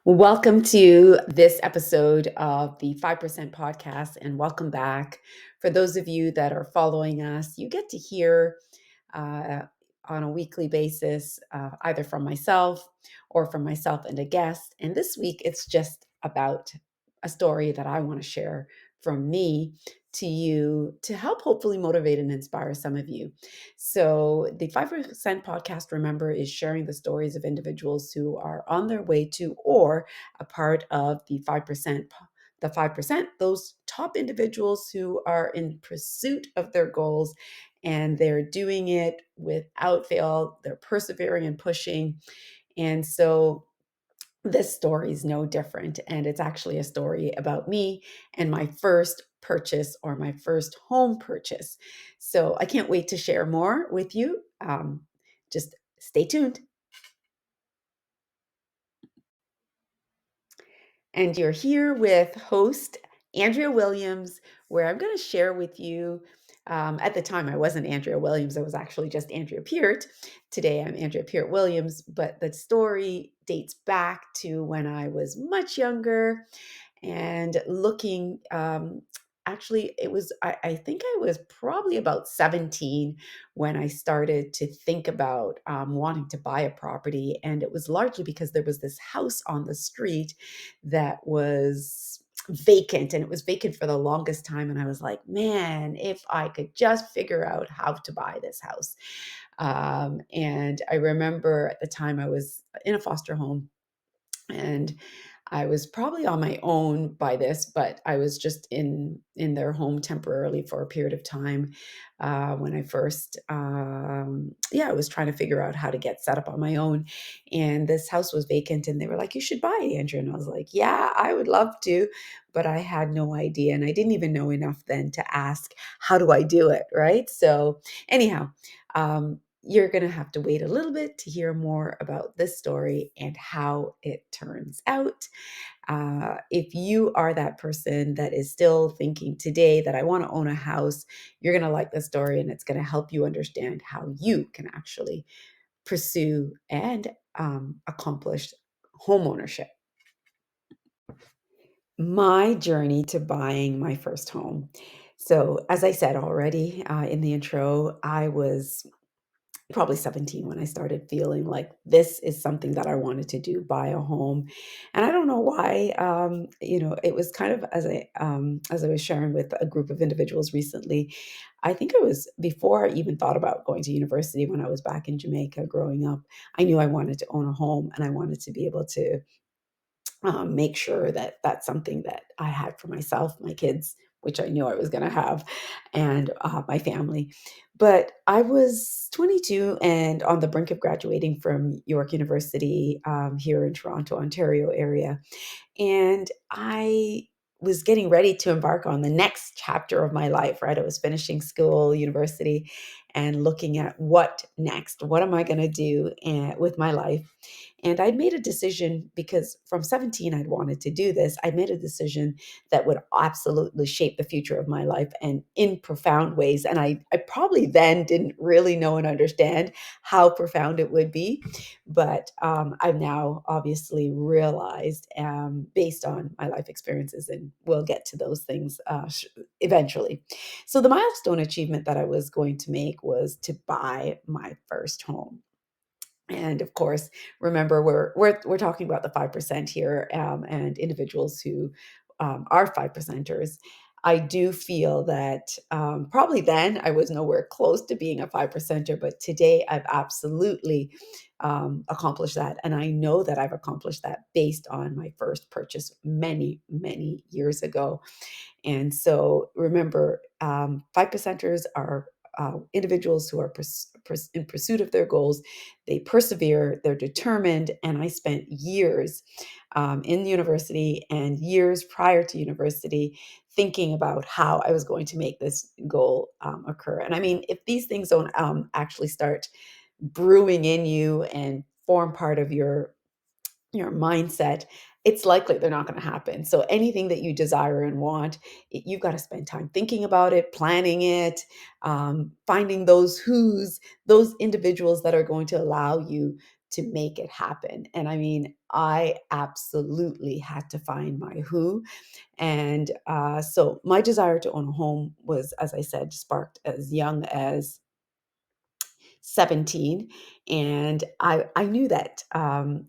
Welcome to this episode of the 5% podcast, and welcome back. For those of you that are following us, you get to hear uh, on a weekly basis, either from myself or from myself and a guest. And this week, it's just about a story that I want to share from me to you to help hopefully motivate and inspire some of you. So, the 5% podcast, remember, is sharing the stories of individuals who are on their way to or a part of the 5%. The 5%, those top individuals who are in pursuit of their goals and they're doing it without fail. They're persevering and pushing. And so this story is no different. And it's actually a story about me and my first purchase or my first home purchase. So I can't wait to share more with you. Just stay tuned. And you're here with host Andrea Williams, where I'm going to share with you. At the time, I wasn't Andrea Williams, I was actually just Andrea Peart. Today, I'm Andrea Peart Williams, but the story dates back to when I was much younger and looking. Actually, I think I was probably about 17 when I started to think about wanting to buy a property. And it was largely because there was this house on the street that was vacant, and it was vacant for the longest time. And I was like, man, if I could just figure out how to buy this house. And I remember at the time I was in a foster home, and I was probably on my own by this, but I was just in their home temporarily for a period of time when I first, yeah, I was trying to figure out how to get set up on my own. And this house was vacant, and they were like, "You should buy it, Andrew." And I was like, "Yeah, I would love to," but I had no idea, and I didn't even know enough then to ask, "How do I do it?" Right? So, anyhow. You're going to have to wait a little bit to hear more about this story and how it turns out. If you are that person that is still thinking today that I want to own a house, you're going to like this story, and it's going to help you understand how you can actually pursue and accomplish home ownership. My journey to buying my first home. So, as I said already in the intro, I was probably 17 when I started feeling like this is something that I wanted to do, buy a home. And I don't know why. It was kind of as I was sharing with a group of individuals recently. I think it was before I even thought about going to university when I was back in Jamaica growing up. I knew I wanted to own a home, and I wanted to be able to make sure that that's something that I had for myself, my kids, which I knew I was going to have, and my family. But I was 22 and on the brink of graduating from York University here in Toronto, Ontario area. And I was getting ready to embark on the next chapter of my life, right? I was finishing school, university, and looking at what next? What am I going to do with my life? And I'd made a decision because from 17, I'd wanted to do this. I made a decision that would absolutely shape the future of my life and in profound ways. And I probably then didn't really know and understand how profound it would be. But I've now obviously realized, based on my life experiences, and we'll get to those things eventually. So, the milestone achievement that I was going to make was to buy my first home. And of course, remember we're talking about the 5% here, and individuals who are 5%ers. I do feel that probably then I was nowhere close to being a 5%er, but today I've absolutely accomplished that, and I know that I've accomplished that based on my first purchase many years ago. And so remember, 5%ers are individuals who are in pursuit of their goals. They persevere, they're determined. And I spent years in university and years prior to university thinking about how I was going to make this goal occur. And I mean, if these things don't actually start brewing in you and form part of your mindset, it's likely they're not going to happen. So anything that you desire and want, you've got to spend time thinking about it, planning it, finding those individuals that are going to allow you to make it happen. And I mean, I absolutely had to find my who. And so my desire to own a home was, as I said, sparked as young as 17, and I knew that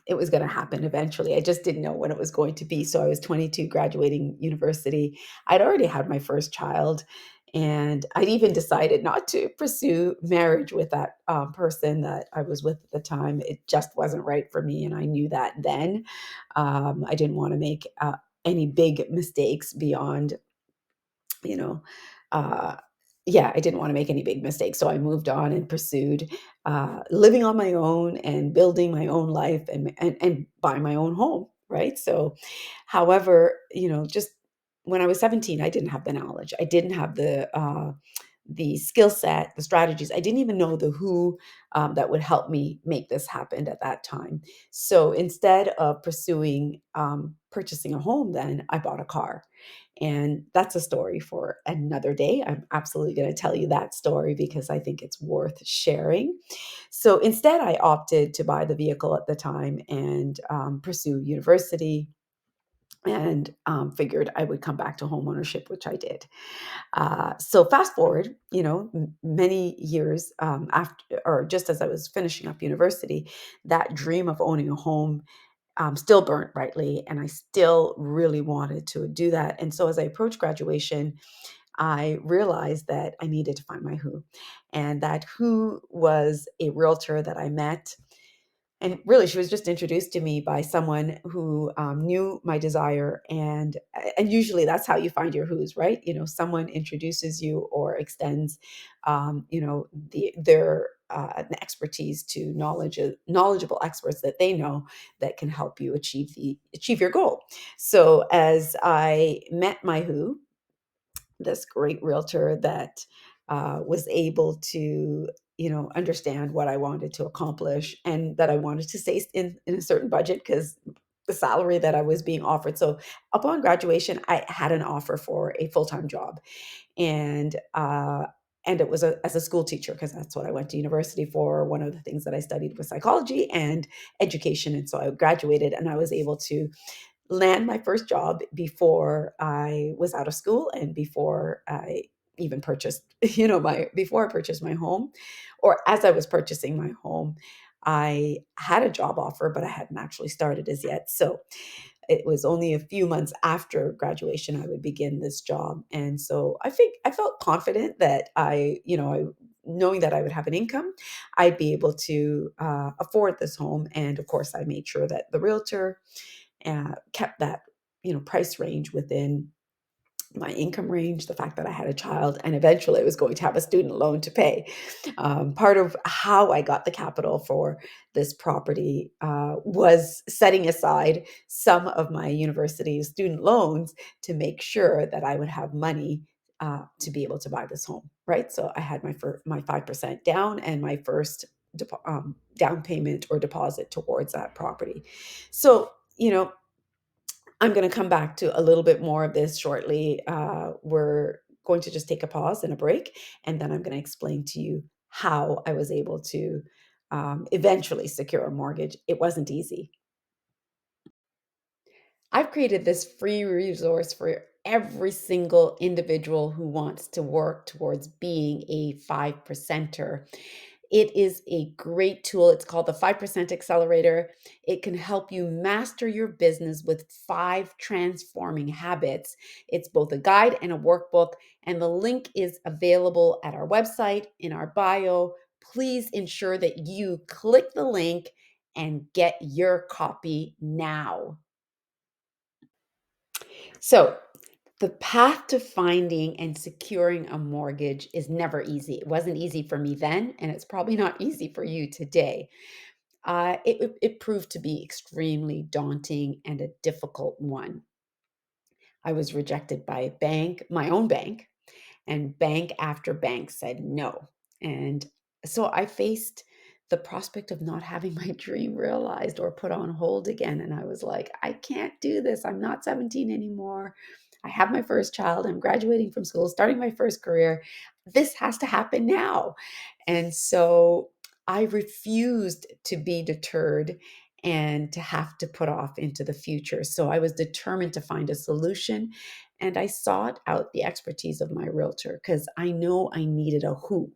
it was going to happen eventually. I just didn't know when it was going to be. So I was 22, graduating university. I'd already had my first child, and I'd even decided not to pursue marriage with that person that I was with at the time. It just wasn't right for me, and I knew that then. I didn't want to make any big mistakes beyond, you know, uh, yeah, I didn't want to make any big mistakes. So I moved on and pursued living on my own and building my own life, and buying my own home. Right. So, however, just when I was 17, I didn't have the knowledge. I didn't have the skill set, the strategies. I didn't even know the who that would help me make this happen at that time. So instead of pursuing purchasing a home, then I bought a car. And that's a story for another day. I'm absolutely going to tell you that story because I think it's worth sharing. So instead, I opted to buy the vehicle at the time and pursue university, and figured I would come back to home ownership, which I did. So fast forward, many years after, or just as I was finishing up university, that dream of owning a home still burnt brightly, and I still really wanted to do that. And so as I approached graduation, I realized that I needed to find my who. And that who was a realtor that I met, and really, she was just introduced to me by someone who knew my desire, and usually that's how you find your who's, right? Someone introduces you or extends, their expertise to knowledgeable experts that they know that can help you achieve your goal. So as I met my who, this great realtor that was able to understand what I wanted to accomplish, and that I wanted to stay in a certain budget because the salary that I was being offered. So upon graduation, I had an offer for a full-time job, and it was as a school teacher, because that's what I went to university for. One of the things that I studied was psychology and education, and so I graduated, and I was able to land my first job before I was out of school, and before I even purchased, before I purchased my home, or as I was purchasing my home, I had a job offer, but I hadn't actually started as yet. So it was only a few months after graduation I would begin this job. And so I think I felt confident that knowing that I would have an income, I'd be able to afford this home. And of course, I made sure that the realtor kept that price range within my income range, the fact that I had a child, and eventually I was going to have a student loan to pay. Part of how I got the capital for this property was setting aside some of my university student loans to make sure that I would have money to be able to buy this home. Right, so I had my 5% down, and my first down payment or deposit towards that property. So I'm going to come back to a little bit more of this shortly. We're going to just take a pause and a break, and then I'm going to explain to you how I was able to eventually secure a mortgage. It wasn't easy. I've created this free resource for every single individual who wants to work towards being a 5%er. It is a great tool. It's called the 5% Accelerator. It can help you master your business with 5 transforming habits. It's both a guide and a workbook, and the link is available at our website in our bio. Please ensure that you click the link and get your copy now. So, the path to finding and securing a mortgage is never easy. It wasn't easy for me then, and it's probably not easy for you today. It proved to be extremely daunting and a difficult one. I was rejected by a bank, my own bank, and bank after bank said no. And so I faced the prospect of not having my dream realized or put on hold again. And I was like, I can't do this. I'm not 17 anymore. I have my first child. I'm graduating from school, starting my first career. This has to happen now. And so I refused to be deterred and to have to put off into the future. So I was determined to find a solution, and I sought out the expertise of my realtor because I know I needed a who.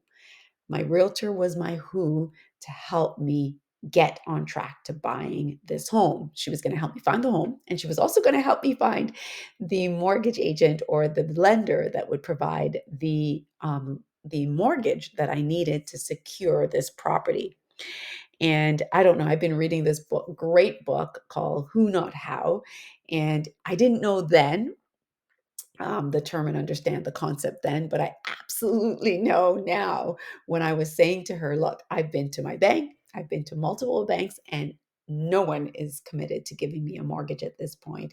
My realtor was my who to help me get on track to buying this home. She was going to help me find the home, and she was also going to help me find the mortgage agent or the lender that would provide the mortgage that I needed to secure this property. And I don't know, I've been reading this book, great book called Who Not How. And I didn't know then the term and understand the concept then, but I absolutely know now when I was saying to her, look, I've been to my bank, I've been to multiple banks, and no one is committed to giving me a mortgage at this point.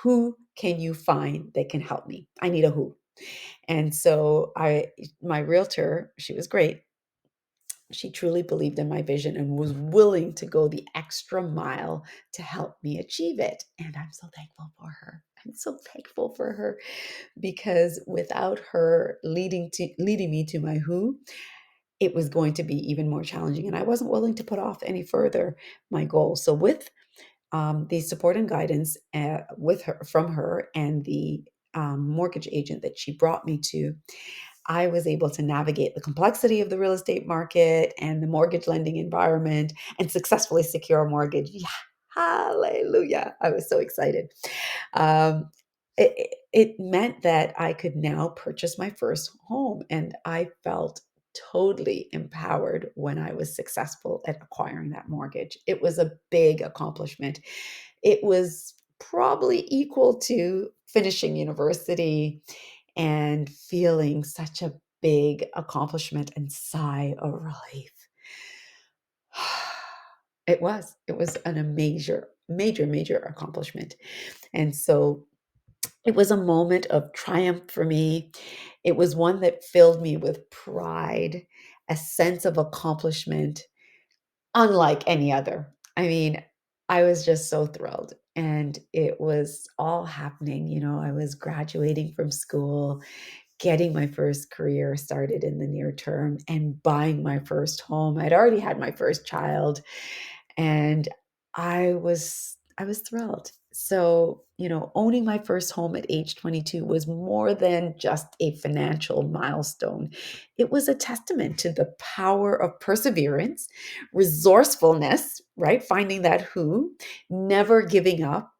Who can you find that can help me? I need a who. And so my realtor, she was great. She truly believed in my vision and was willing to go the extra mile to help me achieve it. And I'm so thankful for her. I'm so thankful for her because without her leading me to my who, it was going to be even more challenging. And I wasn't willing to put off any further my goal. So with the support and guidance with her from her and the mortgage agent that she brought me to, I was able to navigate the complexity of the real estate market and the mortgage lending environment and successfully secure a mortgage. Yeah, hallelujah. I was so excited. Um, it meant that I could now purchase my first home, and I felt totally empowered when I was successful at acquiring that mortgage. It was a big accomplishment. It was probably equal to finishing university and feeling such a big accomplishment and sigh of relief. It was an major accomplishment. And so it was a moment of triumph for me. It was one that filled me with pride, a sense of accomplishment unlike any other. I mean, I was just so thrilled. And it was all happening. I was graduating from school, getting my first career started in the near term, and buying my first home. I'd already had my first child, and I was thrilled. So, owning my first home at age 22 was more than just a financial milestone. It was a testament to the power of perseverance, resourcefulness, right? Finding that who, never giving up,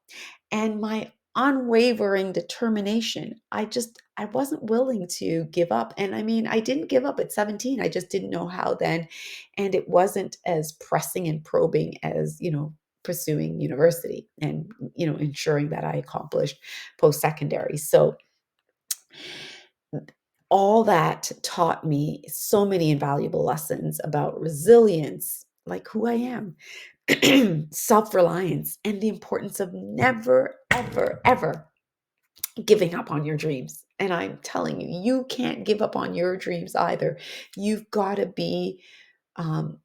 and my unwavering determination. I wasn't willing to give up. And I mean, I didn't give up at 17. I just didn't know how then. And it wasn't as pressing and probing as, pursuing university and, ensuring that I accomplished post-secondary. So all that taught me so many invaluable lessons about resilience, like who I am, self-reliance, and the importance of never, ever, ever giving up on your dreams. And I'm telling you, you can't give up on your dreams either. You've got to be um,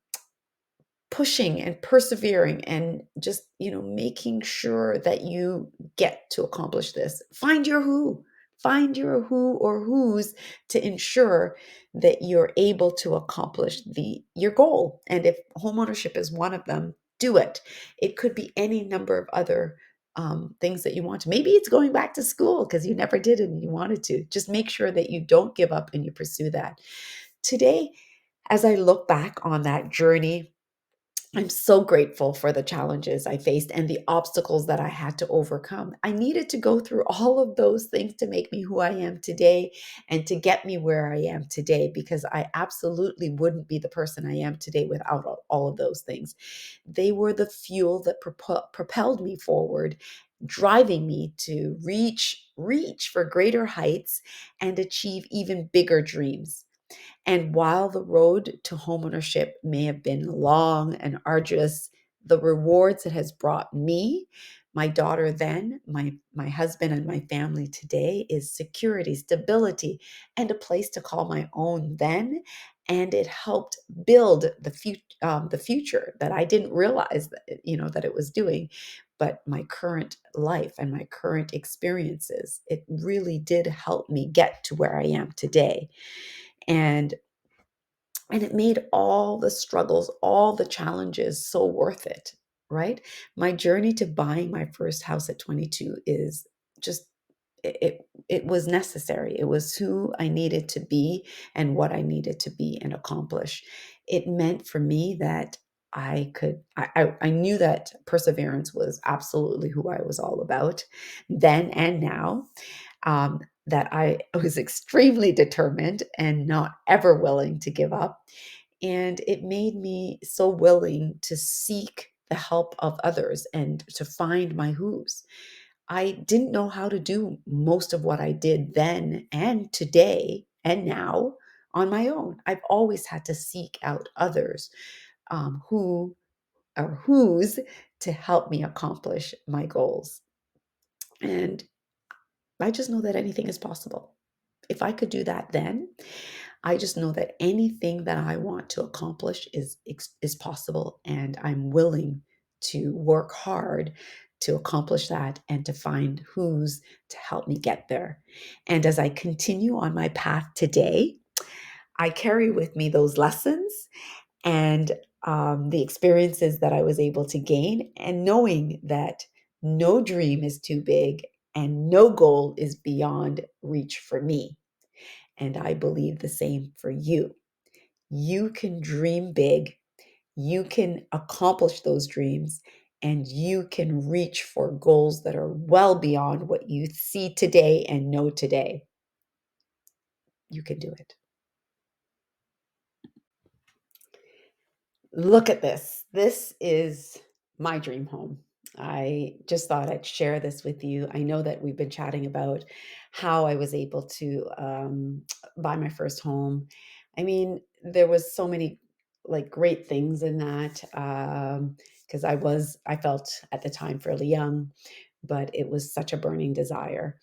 pushing and persevering and just, making sure that you get to accomplish this. Find your who. Find your who or who's to ensure that you're able to accomplish your goal. And if homeownership is one of them, do it. It could be any number of other things that you want to. Maybe it's going back to school because you never did it and you wanted to. Just make sure that you don't give up and you pursue that. Today, as I look back on that journey, I'm so grateful for the challenges I faced and the obstacles that I had to overcome. I needed to go through all of those things to make me who I am today and to get me where I am today, because I absolutely wouldn't be the person I am today without all of those things. They were the fuel that propelled me forward, driving me to reach for greater heights and achieve even bigger dreams. And while the road to homeownership may have been long and arduous, the rewards it has brought me, my daughter then, my husband, and my family today is security, stability, and a place to call my own then. And it helped build the future that I didn't realize that it was doing. But my current life and my current experiences, it really did help me get to where I am today. And And it made all the struggles, all the challenges so worth it, right? My journey to buying my first house at 22 is just it was necessary. It was who I needed to be and what I needed to be and accomplish. It meant for me that I knew that perseverance was absolutely who I was all about then and now, that I was extremely determined and not ever willing to give up. And it made me so willing to seek the help of others and to find my who's. I didn't know how to do most of what I did then and today and now on my own. I've always had to seek out others, who or who's to help me accomplish my goals. And I just know that anything is possible. If I could do that then, I just know that anything that I want to accomplish is possible, and I'm willing to work hard to accomplish that and to find who's to help me get there. And as I continue on my path today, I carry with me those lessons and the experiences that I was able to gain, and knowing that no dream is too big and no goal is beyond reach for me. And I believe the same for you. You can dream big, you can accomplish those dreams, and you can reach for goals that are well beyond what you see today and know today. You can do it. Look at this. This is my dream home. I just thought I'd share this with you. I know that we've been chatting about how I was able to buy my first home. I mean, there was so many like great things in that, because I felt at the time fairly young, but it was such a burning desire.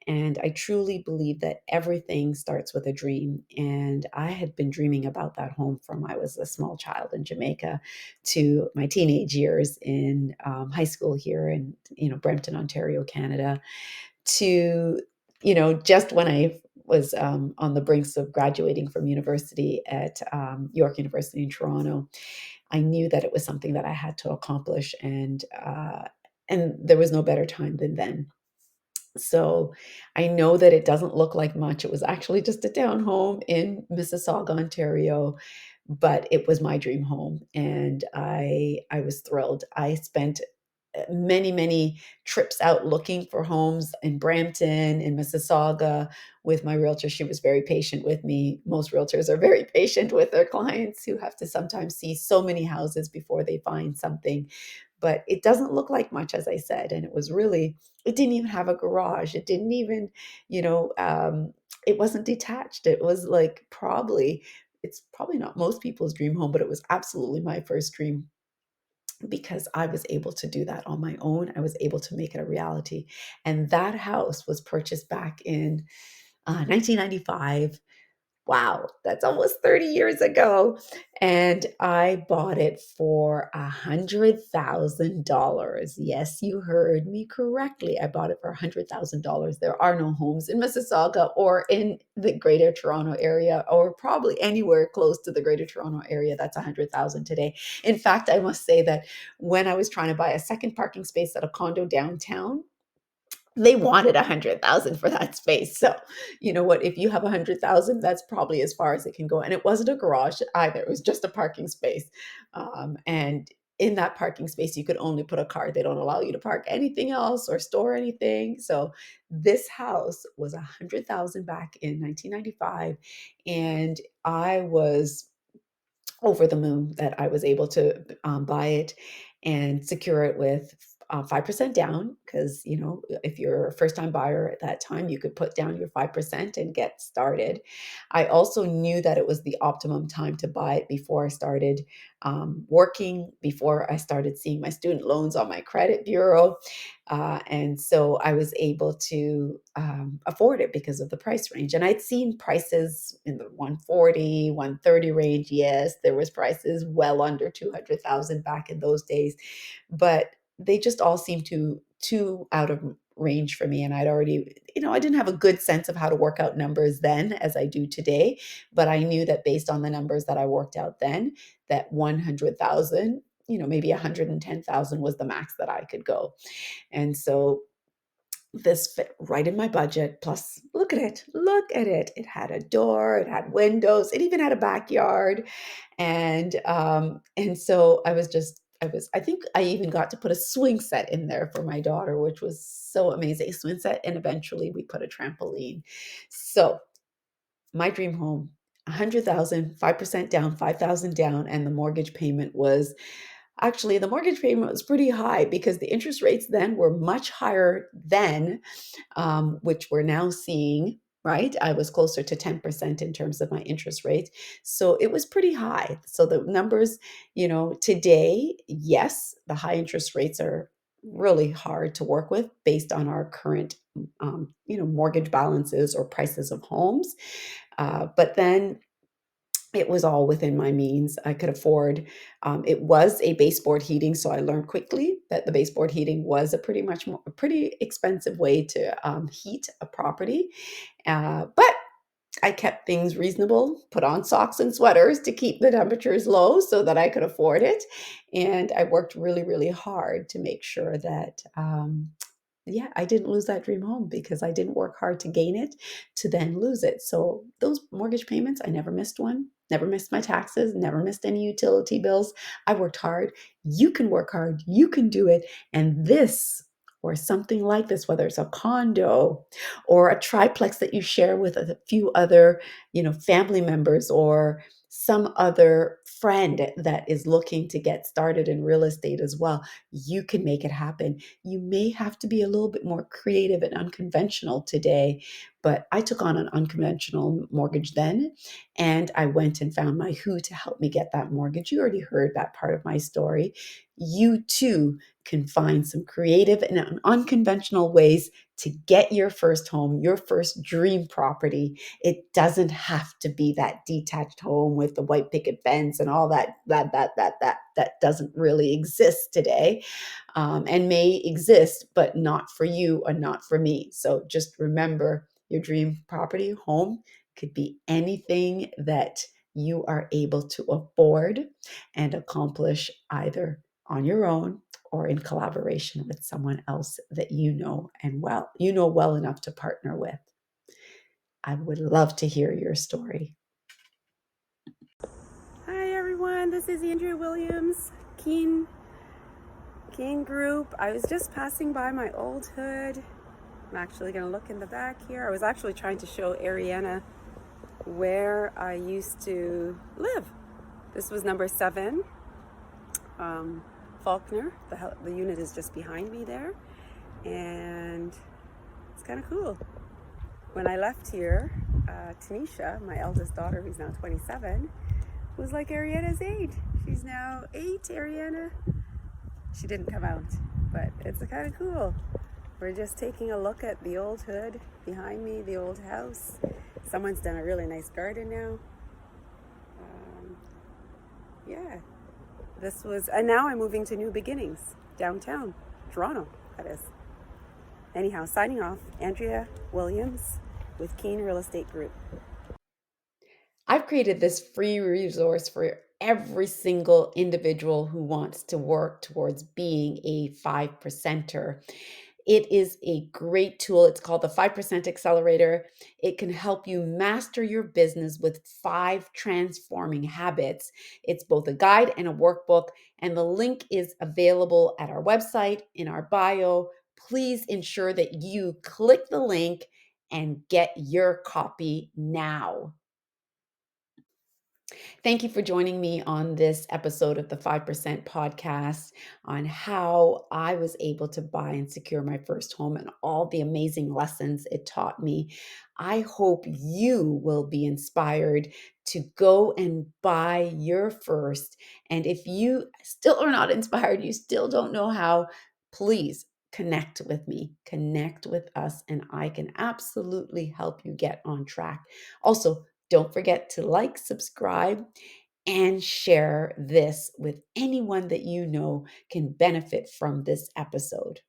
And I truly believe that everything starts with a dream. And I had been dreaming about that home from I was a small child in Jamaica to my teenage years in high school here in Brampton, Ontario, Canada, to just when I was on the brinks of graduating from university at York University in Toronto. I knew that it was something that I had to accomplish, and there was no better time than then. So I know that it doesn't look like much. It was actually just a townhome in Mississauga, Ontario, but it was my dream home, and I was thrilled. I spent many, many trips out looking for homes in Brampton, in Mississauga with my realtor. She was very patient with me. Most realtors are very patient with their clients who have to sometimes see so many houses before they find something. But it doesn't look like much, as I said. And it didn't even have a garage. It didn't even, you know, it wasn't detached. It was like it's probably not most people's dream home, but it was absolutely my first dream because I was able to do that on my own. I was able to make it a reality. And that house was purchased back in 1995. Wow, that's almost 30 years ago. And I bought it for $100,000. Yes, you heard me correctly. I bought it for $100,000. There are no homes in Mississauga or in the Greater Toronto area, or probably anywhere close to the Greater Toronto area that's 100,000 today. In fact, I must say that when I was trying to buy a second parking space at a condo downtown, they wanted 100,000 for that space. So, you know what? If you have 100,000, that's probably as far as it can go. And it wasn't a garage either. It was just a parking space. And in that parking space, you could only put a car. They don't allow you to park anything else or store anything. So this house was 100,000 back in 1995, and I was over the moon that I was able to buy it and secure it with 5% down. Because, if you're a first time buyer at that time, you could put down your 5% and get started. I also knew that it was the optimum time to buy it before I started working, before I started seeing my student loans on my credit bureau. And so I was able to afford it because of the price range. And I'd seen prices in the 140, 130 range. Yes, there was prices well under 200,000 back in those days, but they just all seemed too out of range for me. And I'd already, I didn't have a good sense of how to work out numbers then as I do today, but I knew that based on the numbers that I worked out then, that 100,000, maybe 110,000 was the max that I could go. And so this fit right in my budget. Plus, look at it. Look at it. It had a door, it had windows, it even had a backyard. And so I think I even got to put a swing set in there for my daughter, which was so amazing. A swing set, and eventually we put a trampoline. So my dream home, 100,000, 5% down, 5,000 down, and the mortgage payment was actually, the mortgage payment was pretty high because the interest rates then were much higher then, which we're now seeing, right? I was closer to 10% in terms of my interest rate. So it was pretty high. So the numbers, today, yes, the high interest rates are really hard to work with based on our current, mortgage balances or prices of homes. But then it was all within my means. I could afford. It was a baseboard heating, so I learned quickly that the baseboard heating was a pretty expensive way to heat a property. But I kept things reasonable, put on socks and sweaters to keep the temperatures low so that I could afford it, and I worked really, really hard to make sure that yeah, I didn't lose that dream home because I didn't work hard to gain it to then lose it. So those mortgage payments, I never missed one, never missed my taxes, never missed any utility bills. I worked hard. You can work hard, you can do it. And this or something like this, whether it's a condo or a triplex that you share with a few other, family members or some other friend that is looking to get started in real estate as well, you can make it happen. You may have to be a little bit more creative and unconventional today, but I took on an unconventional mortgage then, and I went and found my who to help me get that mortgage. You already heard that part of my story. You too can find some creative and unconventional ways to get your first home, your first dream property. It doesn't have to be that detached home with the white picket fence and all that doesn't really exist today, and may exist, but not for you or not for me. So just remember, your dream property, home, could be anything that you are able to afford and accomplish either on your own or in collaboration with someone else that you know well enough to partner with. I would love to hear your story. Hi everyone, this is Andrea Williams, Keen Group. I was just passing by my old hood. I'm actually going to look in the back here. I was actually trying to show Ariana where I used to live. This was number 7, Faulkner. The unit is just behind me there, and it's kind of cool. When I left here, Tanisha, my eldest daughter, who's now 27, was like Ariana's age. She's now 8, Ariana. She didn't come out, but it's kind of cool. We're just taking a look at the old hood behind me, the old house. Someone's done a really nice garden now. Yeah, and now I'm moving to New Beginnings, downtown, Toronto, that is. Anyhow, signing off, Andrea Williams with Keen Real Estate Group. I've created this free resource for every single individual who wants to work towards being a 5%er. It is a great tool. It's called the 5% Accelerator. It can help you master your business with 5 transforming habits. It's both a guide and a workbook, and the link is available at our website in our bio. Please ensure that you click the link and get your copy now. Thank you for joining me on this episode of the 5% podcast on how I was able to buy and secure my first home and all the amazing lessons it taught me. I hope you will be inspired to go and buy your first. And if you still are not inspired, you still don't know how, please connect with me, connect with us, and I can absolutely help you get on track. Also, don't forget to like, subscribe, and share this with anyone that you know can benefit from this episode.